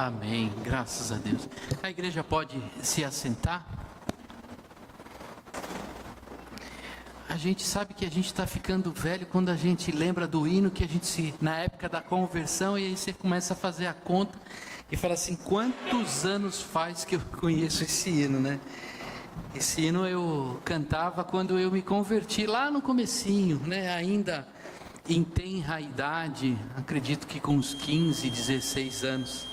Amém, graças a Deus. A igreja pode se assentar. A gente sabe que a gente está ficando velho quando a gente lembra do hino que a gente na época da conversão, e aí você começa a fazer a conta e fala assim: quantos anos faz que eu conheço esse hino, né? Esse hino eu cantava quando eu me converti lá no comecinho, né? Ainda em tenra idade, acredito que com uns 15, 16 anos.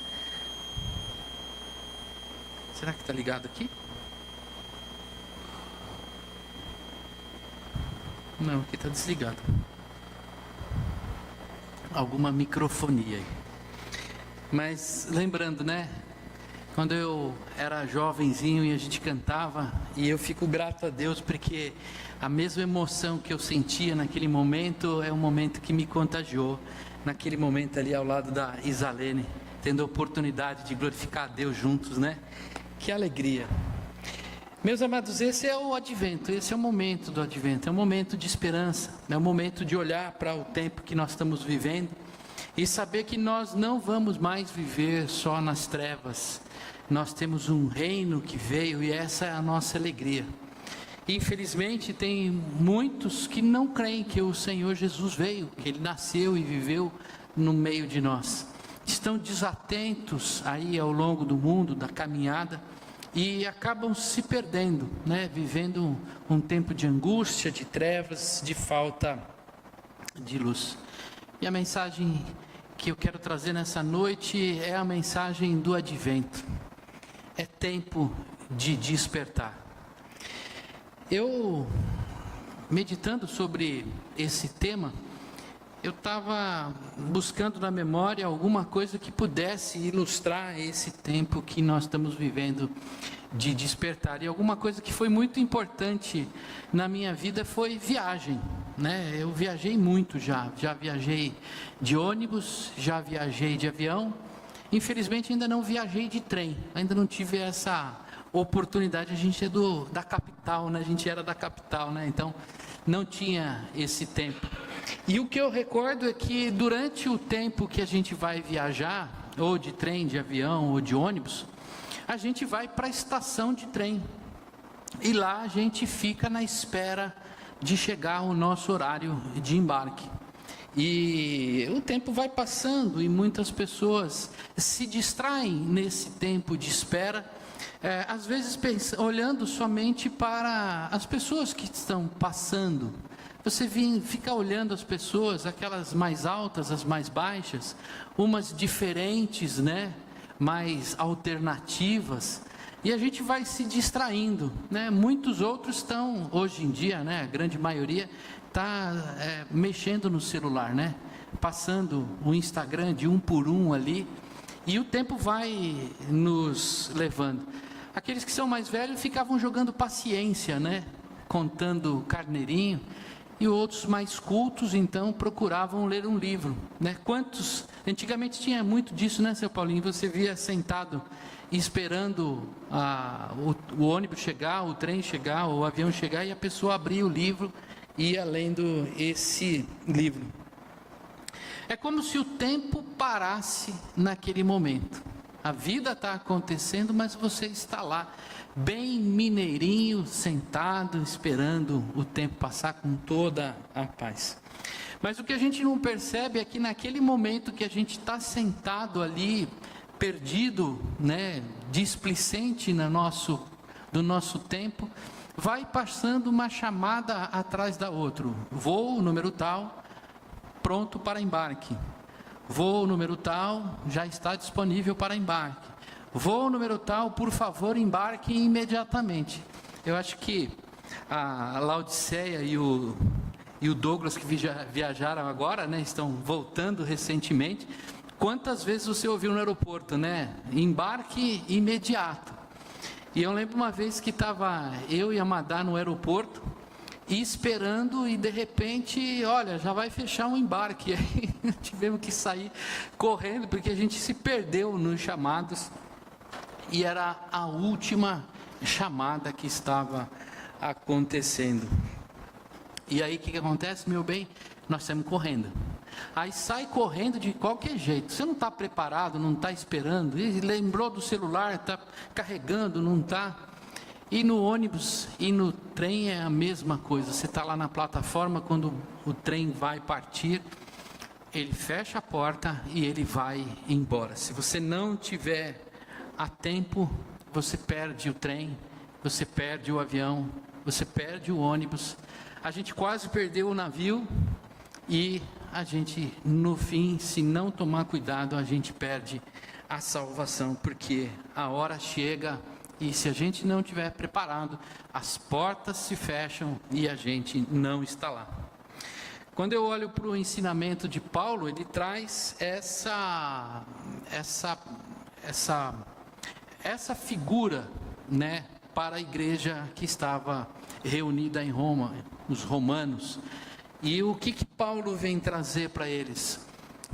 Será que está ligado aqui? Não, aqui está desligado. Alguma microfonia aí. Mas lembrando, né? Quando eu era jovenzinho e a gente cantava, e eu fico grato a Deus porque a mesma emoção que eu sentia naquele momento é um momento que me contagiou. Naquele momento ali ao lado da Isalene, tendo a oportunidade de glorificar a Deus juntos, né? Que alegria. Meus amados, esse é o advento, esse é o momento do advento, é um momento de esperança, é um momento de olhar para o tempo que nós estamos vivendo e saber que nós não vamos mais viver só nas trevas. Nós temos um reino que veio e essa é a nossa alegria. Infelizmente tem muitos que não creem que o Senhor Jesus veio, que Ele nasceu e viveu no meio de nós. Estão desatentos aí ao longo do mundo, da caminhada, e acabam se perdendo, né? Vivendo um tempo de angústia, de trevas, de falta de luz. E a mensagem que eu quero trazer nessa noite é a mensagem do advento. É tempo de despertar. Eu, meditando sobre esse tema, eu estava buscando na memória alguma coisa que pudesse ilustrar esse tempo que nós estamos vivendo de despertar. E alguma coisa que foi muito importante na minha vida foi viagem, né? Eu viajei muito já viajei de ônibus, já viajei de avião. Infelizmente ainda não viajei de trem, ainda não tive essa oportunidade. A gente é da capital, né? A gente era da capital, né? Então não tinha esse tempo. E o que eu recordo é que durante o tempo que a gente vai viajar, ou de trem, de avião, ou de ônibus, a gente vai para a estação de trem. E lá a gente fica na espera de chegar o nosso horário de embarque. E o tempo vai passando e muitas pessoas se distraem nesse tempo de espera, às vezes olhando somente para as pessoas que estão passando. Você fica olhando as pessoas, aquelas mais altas, as mais baixas, umas diferentes, né? Mais alternativas, e a gente vai se distraindo, né? Muitos outros estão, hoje em dia, né? A grande maioria está mexendo no celular, né? Passando o Instagram de um por um ali, e o tempo vai nos levando. Aqueles que são mais velhos ficavam jogando paciência, né? Contando carneirinho. E outros mais cultos, então, procuravam ler um livro, né? Antigamente tinha muito disso, né, seu Paulinho? Você via sentado, esperando o ônibus chegar, o trem chegar, o avião chegar, e a pessoa abria o livro e ia lendo esse livro. É como se o tempo parasse naquele momento. A vida está acontecendo, mas você está lá, bem mineirinho, sentado, esperando o tempo passar com toda a paz. Mas o que a gente não percebe é que naquele momento que a gente está sentado ali, perdido, né, displicente do nosso tempo, vai passando uma chamada atrás da outra. Voo número tal, pronto para embarque. Voo número tal, já está disponível para embarque. Voo número tal, por favor, embarque imediatamente. Eu acho que a Laodiceia e o Douglas, que viajaram agora, né, estão voltando recentemente. Quantas vezes você ouviu no aeroporto, né? Embarque imediato. E eu lembro uma vez que estava eu e a Madá no aeroporto, e esperando, e de repente, olha, já vai fechar um embarque. E aí tivemos que sair correndo, porque a gente se perdeu nos chamados. E era a última chamada que estava acontecendo. E aí o que acontece, meu bem? Nós estamos correndo. Aí sai correndo de qualquer jeito. Você não está preparado, não está esperando. E lembrou do celular, está carregando, não está. E no ônibus e no trem é a mesma coisa. Você está lá na plataforma, quando o trem vai partir, ele fecha a porta e ele vai embora. Se você não tiver a tempo, você perde o trem, você perde o avião, você perde o ônibus. A gente quase perdeu o navio e a gente, no fim, se não tomar cuidado, a gente perde a salvação, porque a hora chega e se a gente não estiver preparado, as portas se fecham e a gente não está lá. Quando eu olho para o ensinamento de Paulo, ele traz essa figura, né, para a igreja que estava reunida em Roma, os romanos. E o que Paulo vem trazer para eles?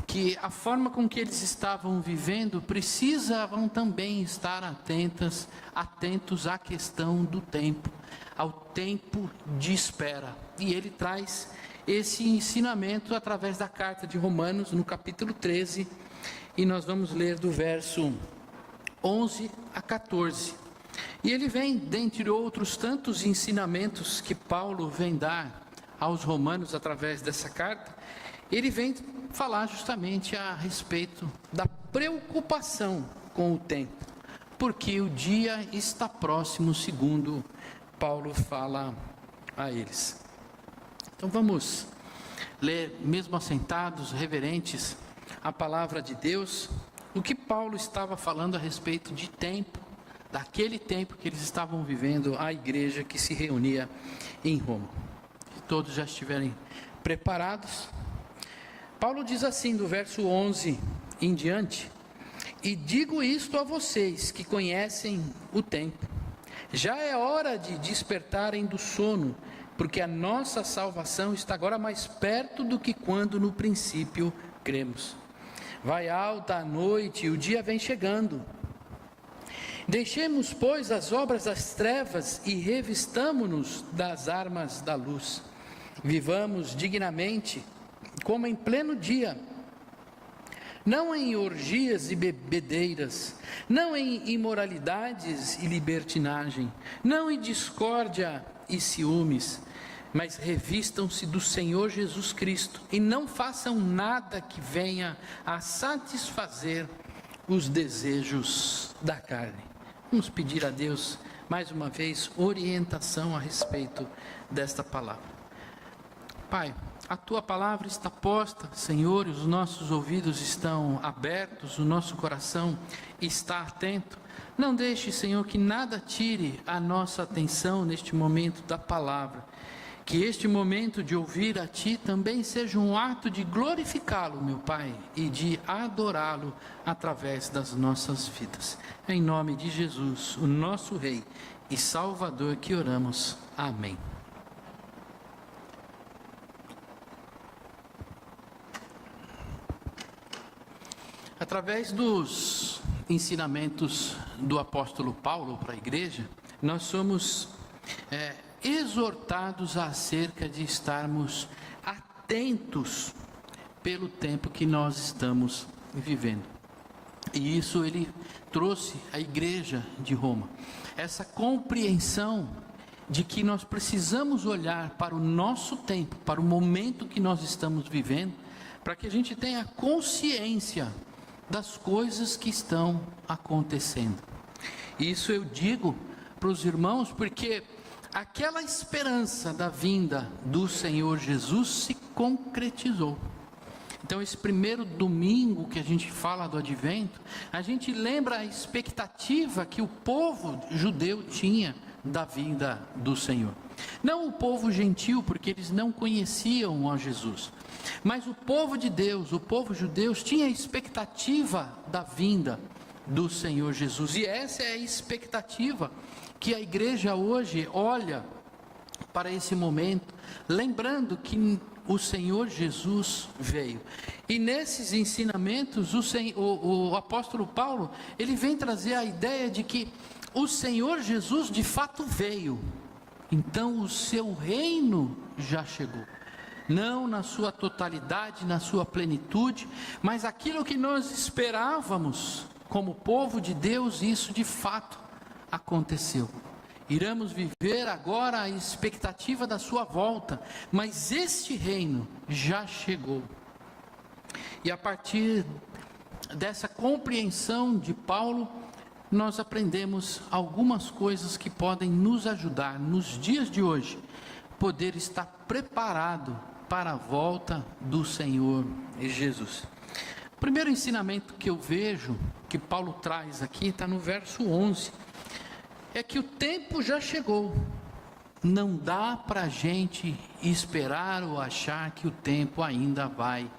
Que a forma com que eles estavam vivendo precisavam também estar atentos à questão do tempo, ao tempo de espera. E ele traz esse ensinamento através da carta de Romanos, no capítulo 13, e nós vamos ler do verso 11 a 14. E ele vem, dentre outros tantos ensinamentos que Paulo vem dar aos romanos através dessa carta, ele vem falar justamente a respeito da preocupação com o tempo, porque o dia está próximo, segundo Paulo fala a eles. Então vamos ler, mesmo assentados, reverentes, a palavra de Deus, o que Paulo estava falando a respeito de tempo, daquele tempo que eles estavam vivendo, a igreja que se reunia em Roma. Se todos já estiverem preparados, Paulo diz assim, do verso 11 em diante: e digo isto a vocês que conhecem o tempo, já é hora de despertarem do sono, porque a nossa salvação está agora mais perto do que quando no princípio cremos. Vai alta a noite e o dia vem chegando. Deixemos, pois, as obras das trevas e revistamo-nos das armas da luz. Vivamos dignamente, como em pleno dia, não em orgias e bebedeiras, não em imoralidades e libertinagem, não em discórdia e ciúmes, mas revistam-se do Senhor Jesus Cristo e não façam nada que venha a satisfazer os desejos da carne. Vamos pedir a Deus, mais uma vez, orientação a respeito desta palavra. Pai, a Tua palavra está posta, Senhor, e os nossos ouvidos estão abertos, o nosso coração está atento. Não deixe, Senhor, que nada tire a nossa atenção neste momento da palavra. Que este momento de ouvir a Ti também seja um ato de glorificá-lo, meu Pai, e de adorá-lo através das nossas vidas. Em nome de Jesus, o nosso Rei e Salvador, que oramos. Amém. Através dos ensinamentos do apóstolo Paulo para a igreja, nós somos exortados acerca de estarmos atentos pelo tempo que nós estamos vivendo. E isso ele trouxe à igreja de Roma, essa compreensão de que nós precisamos olhar para o nosso tempo, para o momento que nós estamos vivendo, para que a gente tenha consciência das coisas que estão acontecendo. Isso eu digo para os irmãos porque aquela esperança da vinda do Senhor Jesus se concretizou. Então esse primeiro domingo que a gente fala do advento, a gente lembra a expectativa que o povo judeu tinha da vinda do Senhor. Não o povo gentil, porque eles não conheciam a Jesus, mas o povo de Deus, o povo judeu tinha a expectativa da vinda do Senhor Jesus. E essa é a expectativa que a igreja hoje olha para esse momento, lembrando que o Senhor Jesus veio. E nesses ensinamentos, o apóstolo Paulo, ele vem trazer a ideia de que o Senhor Jesus de fato veio. Então o seu reino já chegou. não na sua totalidade, na sua plenitude, mas aquilo que nós esperávamos como povo de Deus, isso de fato aconteceu. Iremos viver agora a expectativa da sua volta, mas este reino já chegou. E a partir dessa compreensão de Paulo, nós aprendemos algumas coisas que podem nos ajudar nos dias de hoje, poder estar preparado para a volta do Senhor Jesus. O primeiro ensinamento que eu vejo, que Paulo traz aqui, está no verso 11, é que o tempo já chegou. Não dá para a gente esperar ou achar que o tempo ainda vai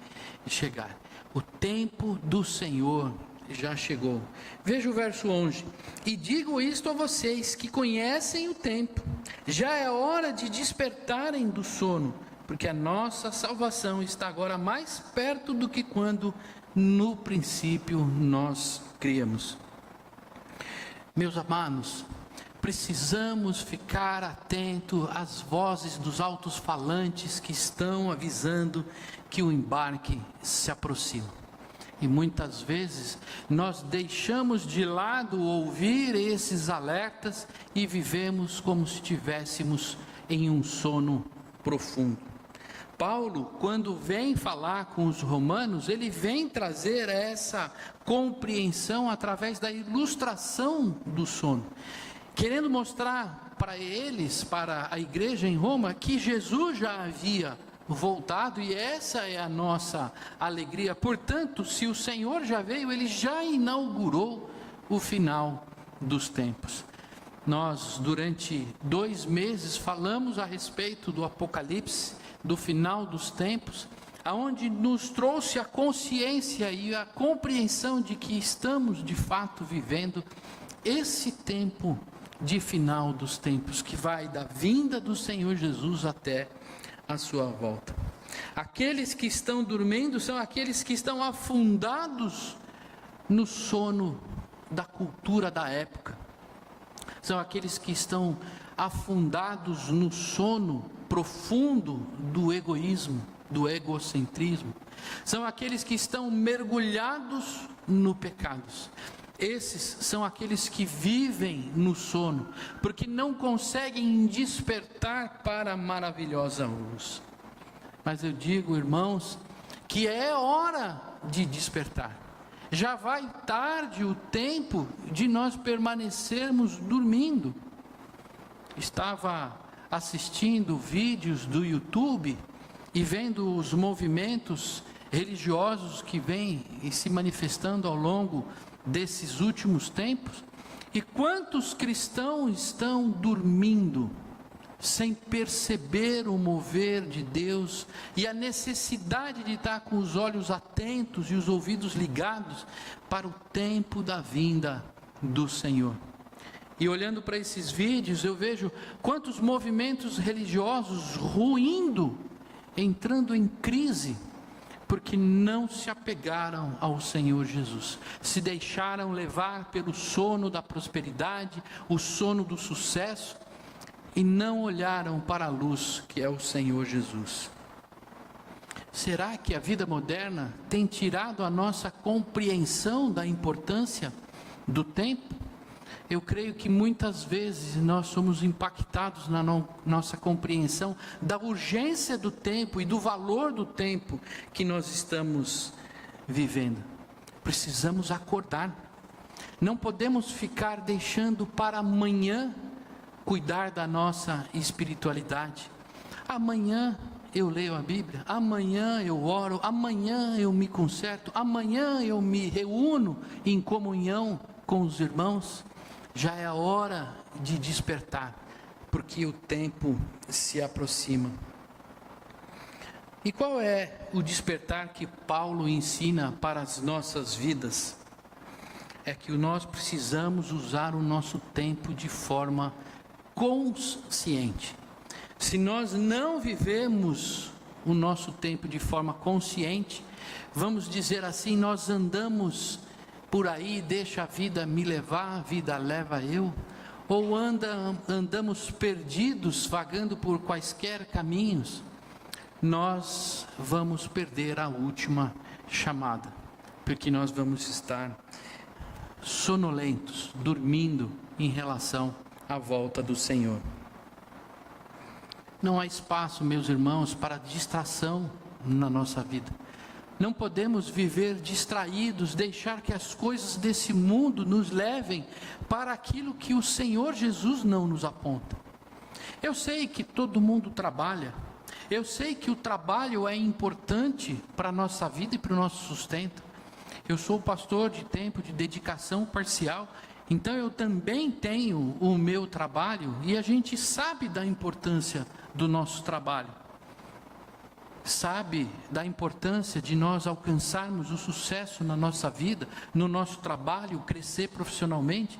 chegar. O tempo do Senhor já chegou. Veja o verso 11. E digo isto a vocês que conhecem o tempo. Já é hora de despertarem do sono, porque a nossa salvação está agora mais perto do que quando no princípio nós criamos. Meus amados, precisamos ficar atento às vozes dos altos-falantes que estão avisando que o embarque se aproxima. E muitas vezes nós deixamos de lado ouvir esses alertas e vivemos como se estivéssemos em um sono profundo. Paulo, quando vem falar com os romanos, ele vem trazer essa compreensão através da ilustração do sono, querendo mostrar para eles, para a igreja em Roma, que Jesus já havia voltado, e essa é a nossa alegria. Portanto, se o Senhor já veio, ele já inaugurou o final dos tempos. Nós, durante 2 meses, falamos a respeito do Apocalipse, do final dos tempos, aonde nos trouxe a consciência e a compreensão de que estamos de fato vivendo esse tempo de final dos tempos, que vai da vinda do Senhor Jesus até a sua volta. Aqueles que estão dormindo são aqueles que estão afundados no sono da cultura da época. São aqueles que estão afundados no sono profundo do egoísmo, do egocentrismo. São aqueles que estão mergulhados no pecado. Esses são aqueles que vivem no sono, porque não conseguem despertar para a maravilhosa luz. Mas eu digo, irmãos, que é hora de despertar. Já vai tarde o tempo de nós permanecermos dormindo. Estava assistindo vídeos do YouTube e vendo os movimentos religiosos que vêm e se manifestando ao longo desses últimos tempos, e quantos cristãos estão dormindo sem perceber o mover de Deus e a necessidade de estar com os olhos atentos e os ouvidos ligados para o tempo da vinda do Senhor. E olhando para esses vídeos, eu vejo quantos movimentos religiosos ruindo, entrando em crise, porque não se apegaram ao Senhor Jesus, se deixaram levar pelo sono da prosperidade, o sono do sucesso, e não olharam para a luz que é o Senhor Jesus. Será que a vida moderna tem tirado a nossa compreensão da importância do tempo? Eu creio que muitas vezes nós somos impactados na nossa compreensão da urgência do tempo e do valor do tempo que nós estamos vivendo. Precisamos acordar. Não podemos ficar deixando para amanhã cuidar da nossa espiritualidade. Amanhã eu leio a Bíblia, amanhã eu oro, amanhã eu me conserto, amanhã eu me reúno em comunhão com os irmãos. Já é a hora de despertar, porque o tempo se aproxima. E qual é o despertar que Paulo ensina para as nossas vidas? É que nós precisamos usar o nosso tempo de forma consciente. Se nós não vivemos o nosso tempo de forma consciente, vamos dizer assim, nós andamos por aí, deixa a vida me levar, a vida leva eu, ou andamos perdidos, vagando por quaisquer caminhos, nós vamos perder a última chamada, porque nós vamos estar sonolentos, dormindo em relação à volta do Senhor. Não há espaço, meus irmãos, para distração na nossa vida. Não podemos viver distraídos, deixar que as coisas desse mundo nos levem para aquilo que o Senhor Jesus não nos aponta. Eu sei que todo mundo trabalha, eu sei que o trabalho é importante para a nossa vida e para o nosso sustento. Eu sou pastor de tempo de dedicação parcial, então eu também tenho o meu trabalho e a gente sabe da importância do nosso trabalho. Sabe da importância de nós alcançarmos o sucesso na nossa vida, no nosso trabalho, crescer profissionalmente.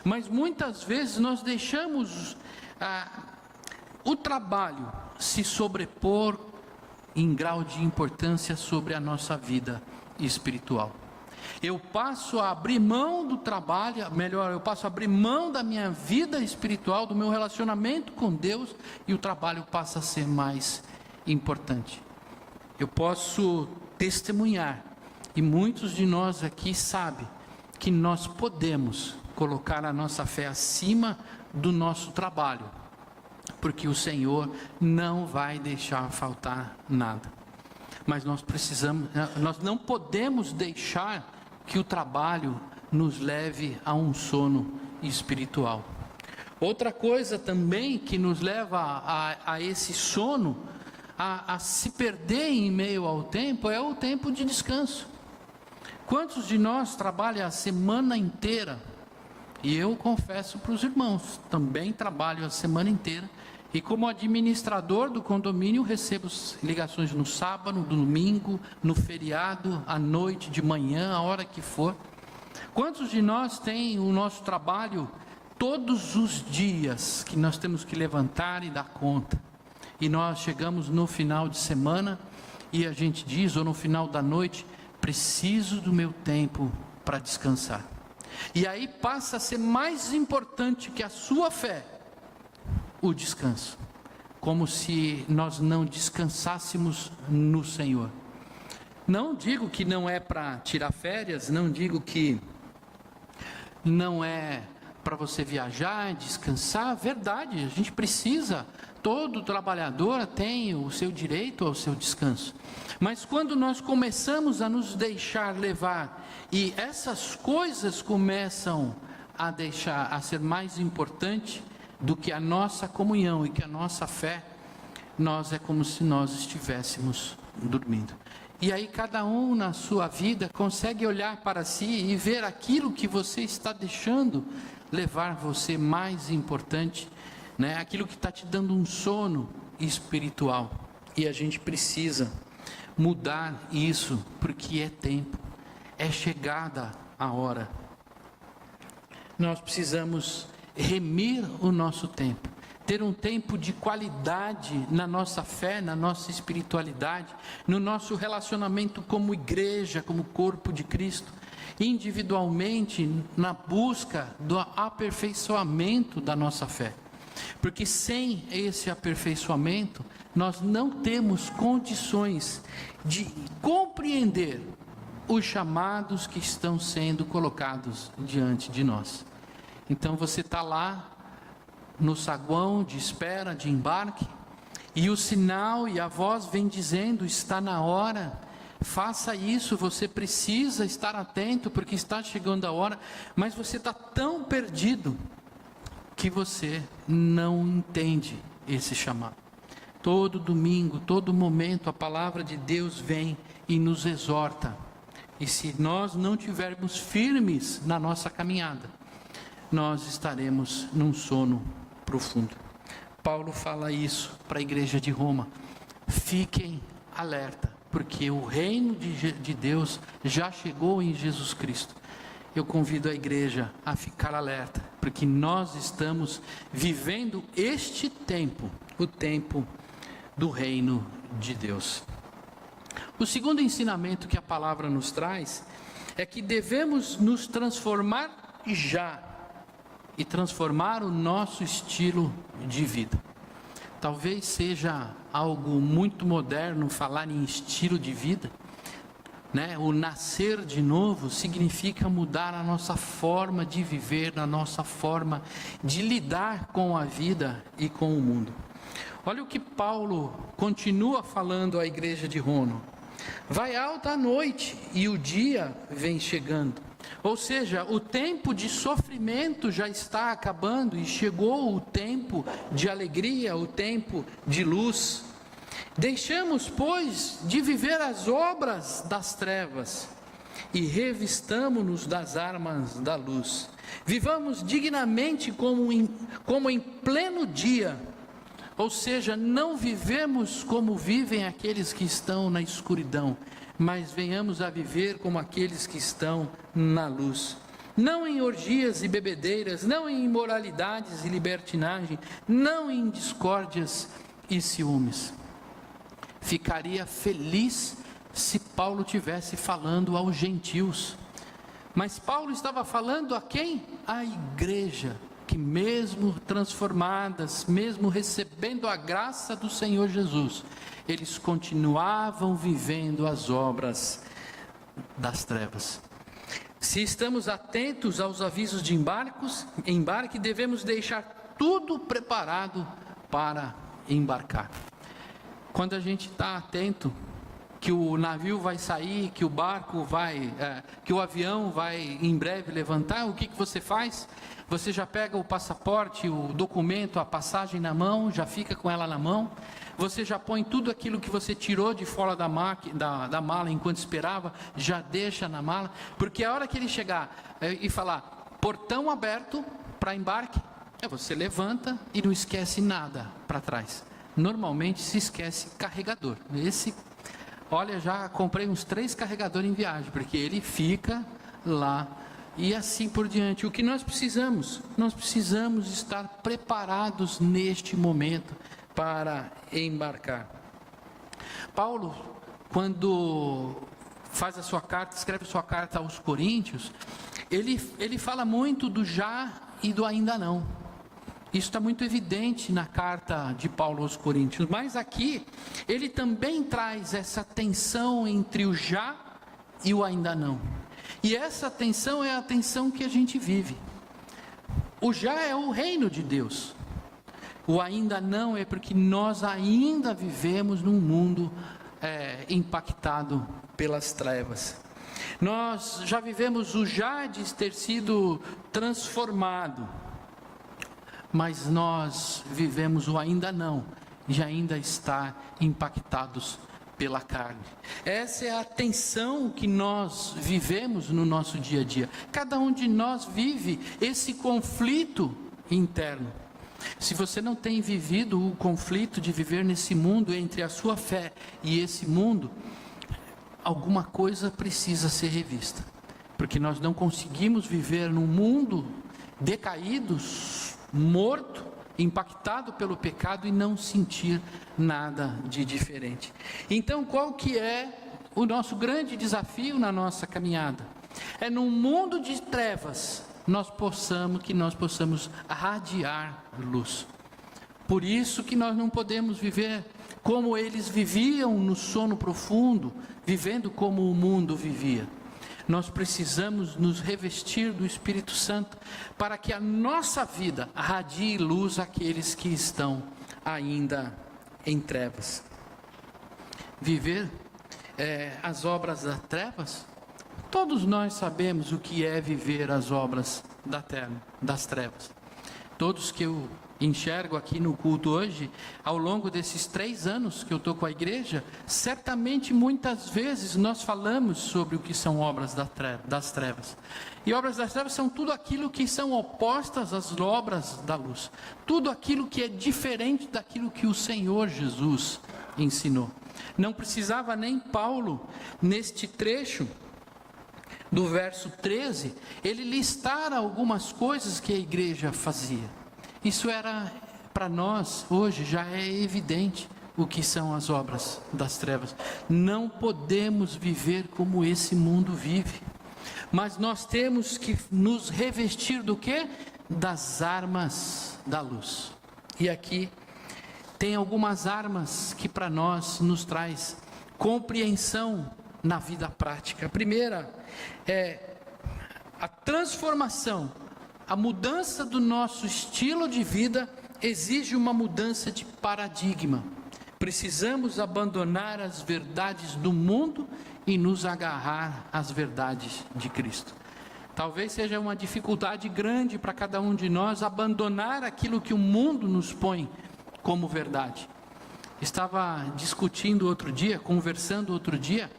Mas muitas vezes nós deixamos o trabalho se sobrepor em grau de importância sobre a nossa vida espiritual. Eu passo a abrir mão do trabalho, melhor, eu passo a abrir mão da minha vida espiritual, do meu relacionamento com Deus, e o trabalho passa a ser mais importante. Eu posso testemunhar, e muitos de nós aqui sabem, que nós podemos colocar a nossa fé acima do nosso trabalho, porque o Senhor não vai deixar faltar nada. Mas nós não podemos deixar que o trabalho nos leve a um sono espiritual. Outra coisa também que nos leva a esse sono, a se perder em meio ao tempo, é o tempo de descanso. Quantos de nós trabalham a semana inteira? E eu confesso para os irmãos, também trabalho a semana inteira. E como administrador do condomínio, recebo ligações no sábado, no domingo, no feriado, à noite, de manhã, a hora que for. Quantos de nós tem o nosso trabalho todos os dias que nós temos que levantar e dar conta? E nós chegamos no final de semana e a gente diz, ou no final da noite, preciso do meu tempo para descansar. E aí passa a ser mais importante que a sua fé, o descanso, como se nós não descansássemos no Senhor. Não digo que não é para tirar férias, não digo que não é para você viajar, descansar, verdade, a gente precisa, todo trabalhador tem o seu direito ao seu descanso. Mas quando nós começamos a nos deixar levar, e essas coisas começam a ser mais importante do que a nossa comunhão e que a nossa fé, é como se nós estivéssemos dormindo. E aí cada um na sua vida consegue olhar para si e ver aquilo que você está deixando levar você mais importante, né? Aquilo que está te dando um sono espiritual. E a gente precisa mudar isso, porque é tempo, é chegada a hora. Nós precisamos remir o nosso tempo, ter um tempo de qualidade na nossa fé, na nossa espiritualidade, no nosso relacionamento como igreja, como corpo de Cristo, individualmente na busca do aperfeiçoamento da nossa fé, porque sem esse aperfeiçoamento nós não temos condições de compreender os chamados que estão sendo colocados diante de nós. Então você está lá no saguão de espera, de embarque, e o sinal e a voz vem dizendo, está na hora, faça isso, você precisa estar atento, porque está chegando a hora, mas você está tão perdido, que você não entende esse chamado. Todo domingo, todo momento, a palavra de Deus vem e nos exorta, e se nós não tivermos firmes na nossa caminhada, nós estaremos num sono profundo. Paulo fala isso para a igreja de Roma: fiquem alerta, porque o reino de Deus já chegou em Jesus Cristo. Eu convido a igreja a ficar alerta, porque nós estamos vivendo este tempo, o tempo do reino de Deus. O segundo ensinamento que a palavra nos traz é que devemos nos transformar já, e transformar o nosso estilo de vida. Talvez seja algo muito moderno falar em estilo de vida, né? O nascer de novo significa mudar a nossa forma de viver, a nossa forma de lidar com a vida e com o mundo. Olha o que Paulo continua falando à igreja de Rono: vai alta a noite e o dia vem chegando. Ou seja, o tempo de sofrimento já está acabando e chegou o tempo de alegria, o tempo de luz. Deixamos, pois, de viver as obras das trevas e revistamo-nos das armas da luz. Vivamos dignamente como em pleno dia. Ou seja, não vivemos como vivem aqueles que estão na escuridão, mas venhamos a viver como aqueles que estão na luz. Não em orgias e bebedeiras, não em imoralidades e libertinagem, não em discórdias e ciúmes. Ficaria feliz se Paulo tivesse falando aos gentios. Mas Paulo estava falando a quem? À igreja, que mesmo transformadas, mesmo recebendo a graça do Senhor Jesus, eles continuavam vivendo as obras das trevas. Se estamos atentos aos avisos de embarque, devemos deixar tudo preparado para embarcar. Quando a gente está atento que o navio vai sair, que o barco vai, que o avião vai em breve levantar, o que você faz? Você já pega o passaporte, o documento, a passagem na mão, já fica com ela na mão. Você já põe tudo aquilo que você tirou de fora da mala enquanto esperava, já deixa na mala, porque a hora que ele chegar e falar portão aberto para embarque, você levanta e não esquece nada para trás. Normalmente se esquece carregador. Olha, já comprei uns 3 carregadores em viagem, porque ele fica lá e assim por diante. O que nós precisamos? Nós precisamos estar preparados neste momento para embarcar. Paulo, quando faz a sua carta, escreve a sua carta aos Coríntios, ele fala muito do já e do ainda não. Isso está muito evidente na carta de Paulo aos Coríntios, mas aqui ele também traz essa tensão entre o já e o ainda não. E essa tensão é a tensão que a gente vive. O já é o reino de Deus. O ainda não é porque nós ainda vivemos num mundo impactado pelas trevas. Nós já vivemos o já de ter sido transformado, mas nós vivemos o ainda não, e ainda está impactados pela carne. Essa é a tensão que nós vivemos no nosso dia a dia. Cada um de nós vive esse conflito interno. Se você não tem vivido o conflito de viver nesse mundo entre a sua fé e esse mundo, alguma coisa precisa ser revista, porque nós não conseguimos viver num mundo decaído, morto, impactado pelo pecado e não sentir nada de diferente. Então, qual que é o nosso grande desafio na nossa caminhada? É num mundo de trevas que nós possamos radiar luz. Por isso que nós não podemos viver como eles viviam no sono profundo, vivendo como o mundo vivia. Nós precisamos nos revestir do Espírito Santo para que a nossa vida radie luz àqueles que estão ainda em trevas. Viver as obras das trevas? Todos nós sabemos o que é viver as obras das trevas. Todos que eu enxergo aqui no culto hoje, ao longo desses 3 anos que eu estou com a igreja, certamente muitas vezes nós falamos sobre o que são obras das trevas. E obras das trevas são tudo aquilo que são opostas às obras da luz. Tudo aquilo que é diferente daquilo que o Senhor Jesus ensinou. Não precisava nem Paulo, neste trecho do verso 13, ele listar algumas coisas que a igreja fazia. Isso era, para nós, hoje, já é evidente o que são as obras das trevas. Não podemos viver como esse mundo vive, mas nós temos que nos revestir do quê? Das armas da luz. E aqui tem algumas armas que para nós nos traz compreensão na vida prática. A primeira é a transformação, a mudança do nosso estilo de vida exige uma mudança de paradigma. Precisamos abandonar as verdades do mundo e nos agarrar às verdades de Cristo. Talvez seja uma dificuldade grande para cada um de nós abandonar aquilo que o mundo nos põe como verdade. Estava discutindo outro dia, conversando outro dia,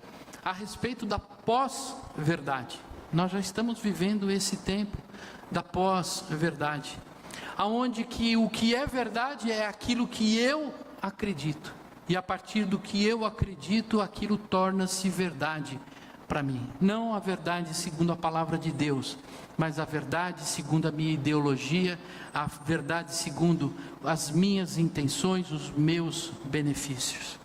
a respeito da pós-verdade. Nós já estamos vivendo esse tempo da pós-verdade, aonde que o que é verdade é aquilo que eu acredito, e a partir do que eu acredito, aquilo torna-se verdade para mim. Não a verdade segundo a palavra de Deus, mas a verdade segundo a minha ideologia, a verdade segundo as minhas intenções, os meus benefícios.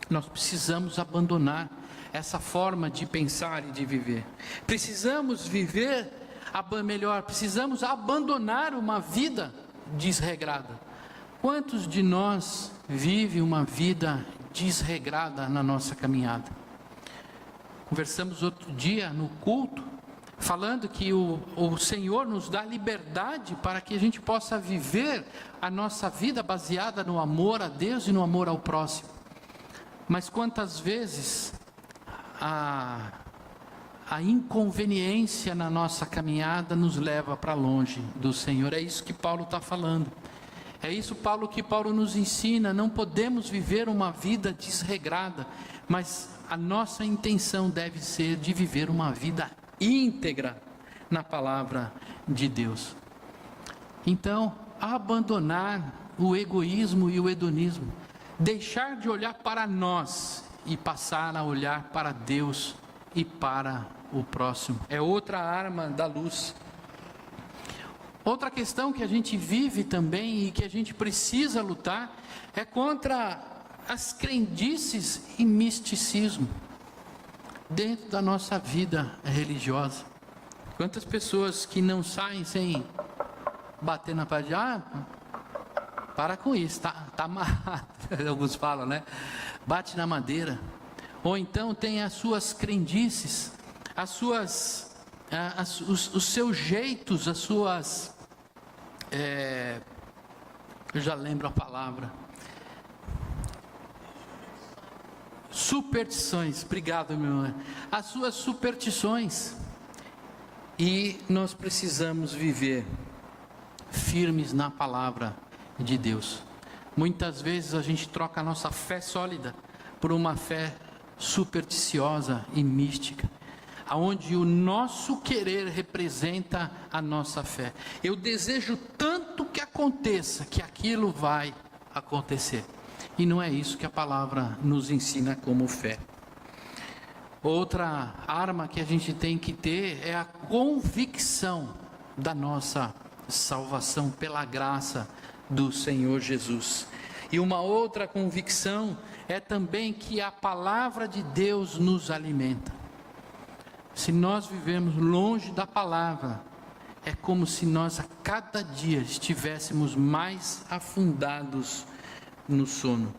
Nós precisamos abandonar essa forma de pensar e de viver. Precisamos viver precisamos abandonar uma vida desregrada. Quantos de nós vivem uma vida desregrada na nossa caminhada? Conversamos outro dia no culto, falando que o Senhor nos dá liberdade para que a gente possa viver a nossa vida baseada no amor a Deus e no amor ao próximo. Mas quantas vezes a inconveniência na nossa caminhada nos leva para longe do Senhor? É isso que Paulo está falando. É isso que Paulo nos ensina. Não podemos viver uma vida desregrada, mas a nossa intenção deve ser de viver uma vida íntegra na palavra de Deus. Então, abandonar o egoísmo e o hedonismo, deixar de olhar para nós e passar a olhar para Deus e para o próximo, é outra arma da luz. Outra questão que a gente vive também e que a gente precisa lutar é contra as crendices e misticismo dentro da nossa vida religiosa. Quantas pessoas que não saem sem bater na parede? Para com isso, tá amarrado. Alguns falam, né? Bate na madeira. Ou então tem as suas crendices, os seus jeitos, as suas... eu já lembro a palavra. Superstições. Obrigado, meu irmão. As suas superstições. E nós precisamos viver firmes na palavra de Deus. Muitas vezes a gente troca a nossa fé sólida por uma fé supersticiosa e mística, aonde o nosso querer representa a nossa fé. Eu desejo tanto que aconteça, que aquilo vai acontecer. E não é isso que a palavra nos ensina como fé. Outra arma que a gente tem que ter é a convicção da nossa salvação pela graça do Senhor Jesus. E uma outra convicção é também que a palavra de Deus nos alimenta. Se nós vivemos longe da palavra, é como se nós a cada dia estivéssemos mais afundados no sono.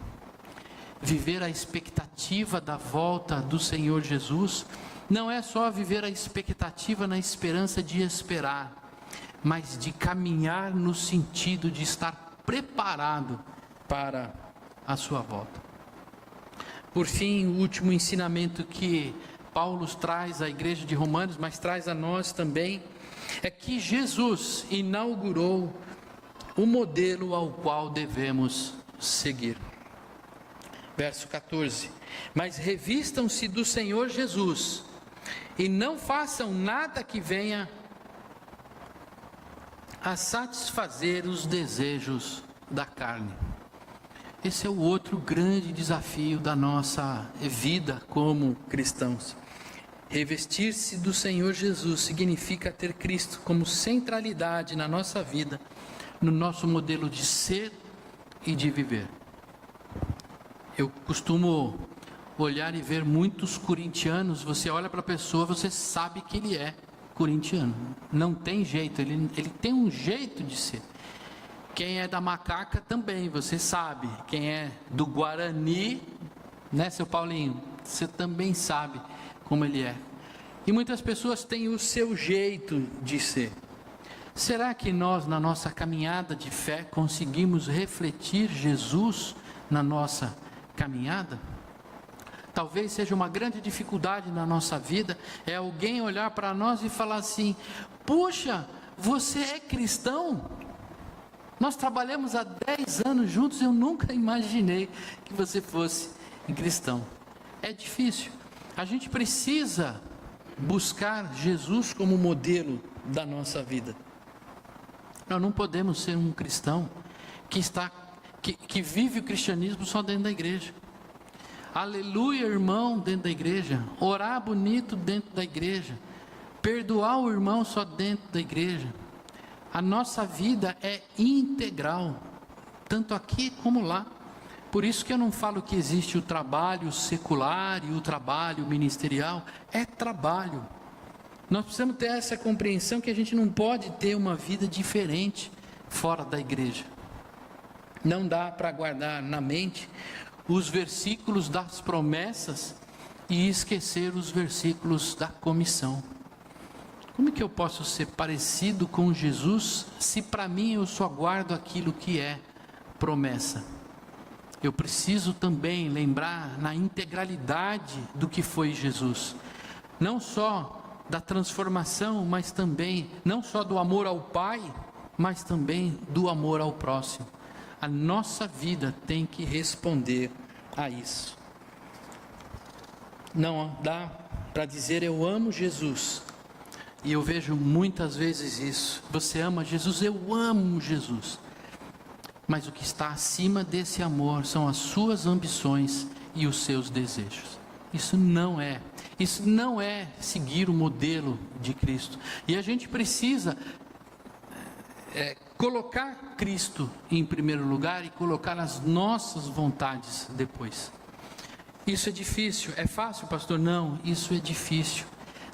Viver a expectativa da volta do Senhor Jesus não é só viver a expectativa na esperança de esperar, mas de caminhar no sentido de estar preparado para a sua volta. Por fim, o último ensinamento que Paulo traz à igreja de Romanos, mas traz a nós também, é que Jesus inaugurou o modelo ao qual devemos seguir. Verso 14: mas revistam-se do Senhor Jesus, e não façam nada que venha a satisfazer os desejos da carne. Esse é o outro grande desafio da nossa vida como cristãos. Revestir-se do Senhor Jesus significa ter Cristo como centralidade na nossa vida, no nosso modelo de ser e de viver. Eu costumo olhar e ver muitos corintianos. Você olha para a pessoa, você sabe que ele é corintiano. Não tem jeito, ele tem um jeito de ser, Quem é da macaca também, você sabe. Quem é do Guarani, né, seu Paulinho? Você também sabe como ele é. E muitas pessoas têm o seu jeito de ser. Será que nós, na nossa caminhada de fé, conseguimos refletir Jesus na nossa caminhada? Talvez seja uma grande dificuldade na nossa vida, é alguém olhar para nós e falar assim: puxa, você é cristão? Nós trabalhamos há 10 anos juntos, eu nunca imaginei que você fosse cristão. É difícil. A gente precisa buscar Jesus como modelo da nossa vida. Nós não podemos ser um cristão que vive o cristianismo só dentro da igreja. Aleluia, irmão, dentro da igreja. Orar bonito dentro da igreja. Perdoar o irmão só dentro da igreja. A nossa vida é integral, tanto aqui como lá. Por isso que eu não falo que existe o trabalho secular e o trabalho ministerial. É trabalho. Nós precisamos ter essa compreensão que a gente não pode ter uma vida diferente fora da igreja. Não dá para guardar na mente os versículos das promessas e esquecer os versículos da comissão. Como que eu posso ser parecido com Jesus se para mim eu só guardo aquilo que é promessa? Eu preciso também lembrar na integralidade do que foi Jesus. Não só da transformação, mas também, não só do amor ao Pai, mas também do amor ao próximo. A nossa vida tem que responder a isso. Não dá para dizer eu amo Jesus, e eu vejo muitas vezes isso. Você ama Jesus? Eu amo Jesus. Mas o que está acima desse amor são as suas ambições e os seus desejos. Isso não é seguir o modelo de Cristo. E a gente precisa colocar Cristo em primeiro lugar e colocar as nossas vontades depois. Isso é difícil. É fácil, pastor? Não, isso é difícil.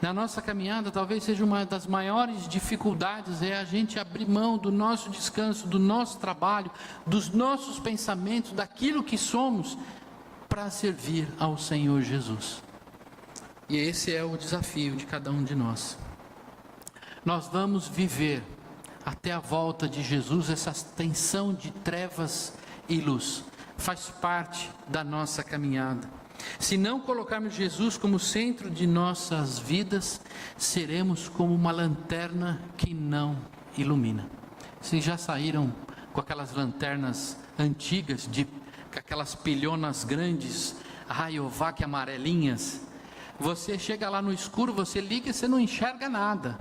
Na nossa caminhada, talvez seja uma das maiores dificuldades, é a gente abrir mão do nosso descanso, do nosso trabalho, dos nossos pensamentos, daquilo que somos, para servir ao Senhor Jesus. E esse é o desafio de cada um de nós. Nós vamos viver até a volta de Jesus essa tensão de trevas e luz. Faz parte da nossa caminhada. Se não colocarmos Jesus como centro de nossas vidas, seremos como uma lanterna que não ilumina. Vocês já saíram com aquelas lanternas antigas, com aquelas pilhonas grandes, Rayovac amarelinhas? Você chega lá no escuro, você liga e você não enxerga nada.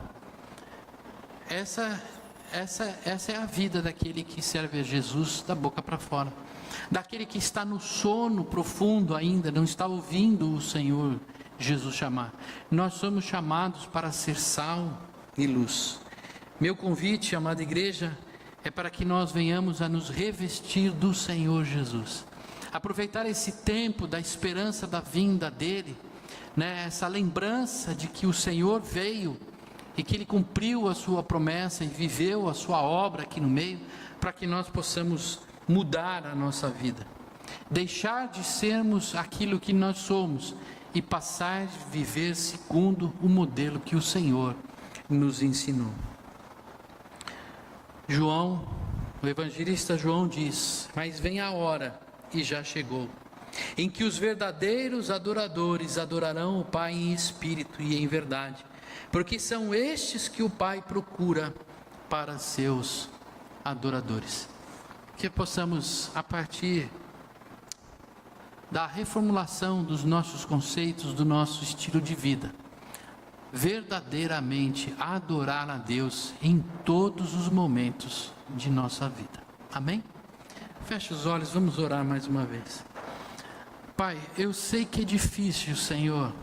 Essa é a vida daquele que serve a Jesus da boca para fora. Daquele que está no sono profundo ainda, não está ouvindo o Senhor Jesus chamar. Nós somos chamados para ser sal e luz. Meu convite, amada igreja, é para que nós venhamos a nos revestir do Senhor Jesus. Aproveitar esse tempo da esperança da vinda dEle, essa lembrança de que o Senhor veio e que Ele cumpriu a sua promessa e viveu a sua obra aqui no meio, para que nós possamos mudar a nossa vida, deixar de sermos aquilo que nós somos e passar a viver segundo o modelo que o Senhor nos ensinou. O evangelista João diz: mas vem a hora, e já chegou, em que os verdadeiros adoradores adorarão o Pai em espírito e em verdade, porque são estes que o Pai procura para seus adoradores. Que possamos, a partir da reformulação dos nossos conceitos, do nosso estilo de vida, verdadeiramente adorar a Deus em todos os momentos de nossa vida. Amém? Feche os olhos, vamos orar mais uma vez. Pai, eu sei que é difícil, Senhor.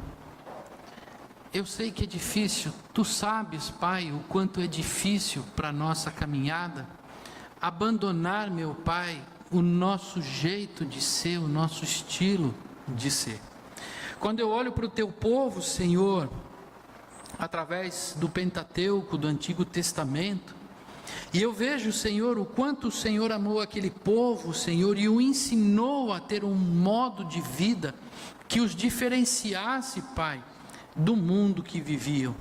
Eu sei que é difícil. Tu sabes, Pai, o quanto é difícil para a nossa caminhada abandonar, meu Pai, o nosso jeito de ser, o nosso estilo de ser. Quando eu olho para o Teu povo, Senhor, através do Pentateuco, do Antigo Testamento, E eu vejo, Senhor, o quanto o Senhor amou aquele povo, Senhor, e o ensinou a ter um modo de vida que os diferenciasse, Pai, do mundo que viviam.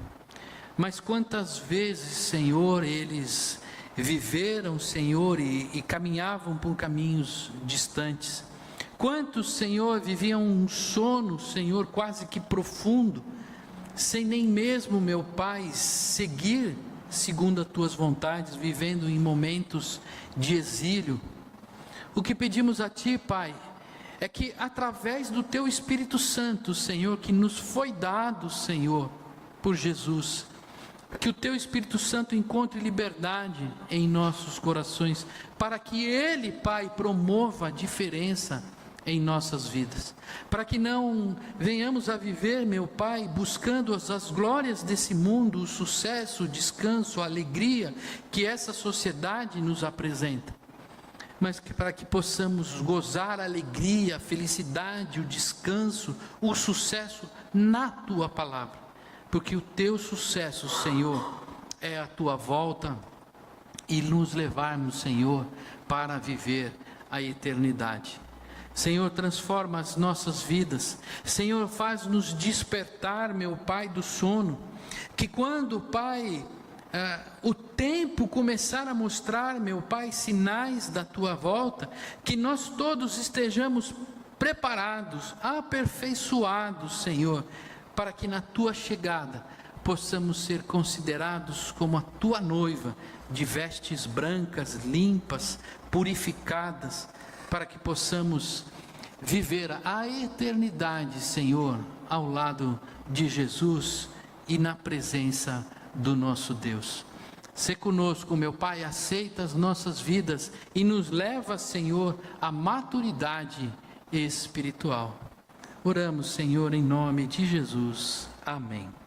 Mas quantas vezes, Senhor, eles viveram, Senhor, e caminhavam por caminhos distantes. Quantos, Senhor, viviam um sono, Senhor, quase que profundo, sem nem mesmo, meu Pai, seguir segundo as tuas vontades, vivendo em momentos de exílio. O que pedimos a Ti, Pai, é que através do Teu Espírito Santo, Senhor, que nos foi dado, Senhor, por Jesus, que o Teu Espírito Santo encontre liberdade em nossos corações, para que Ele, Pai, promova a diferença em nossas vidas, para que não venhamos a viver, meu Pai, buscando as glórias desse mundo, o sucesso, o descanso, a alegria que essa sociedade nos apresenta, mas que para que possamos gozar a alegria, a felicidade, o descanso, o sucesso na Tua palavra, porque o Teu sucesso, Senhor, é a Tua volta e nos levarmos, Senhor, para viver a eternidade. Senhor, transforma as nossas vidas. Senhor, faz-nos despertar, meu Pai, do sono. Que quando, Pai, o tempo começar a mostrar, meu Pai, sinais da Tua volta, que nós todos estejamos preparados, aperfeiçoados, Senhor, para que na Tua chegada possamos ser considerados como a Tua noiva, de vestes brancas, limpas, purificadas, para que possamos viver a eternidade, Senhor, ao lado de Jesus e na presença do nosso Deus. Sê conosco, meu Pai, aceita as nossas vidas e nos leva, Senhor, à maturidade espiritual. Oramos, Senhor, em nome de Jesus. Amém.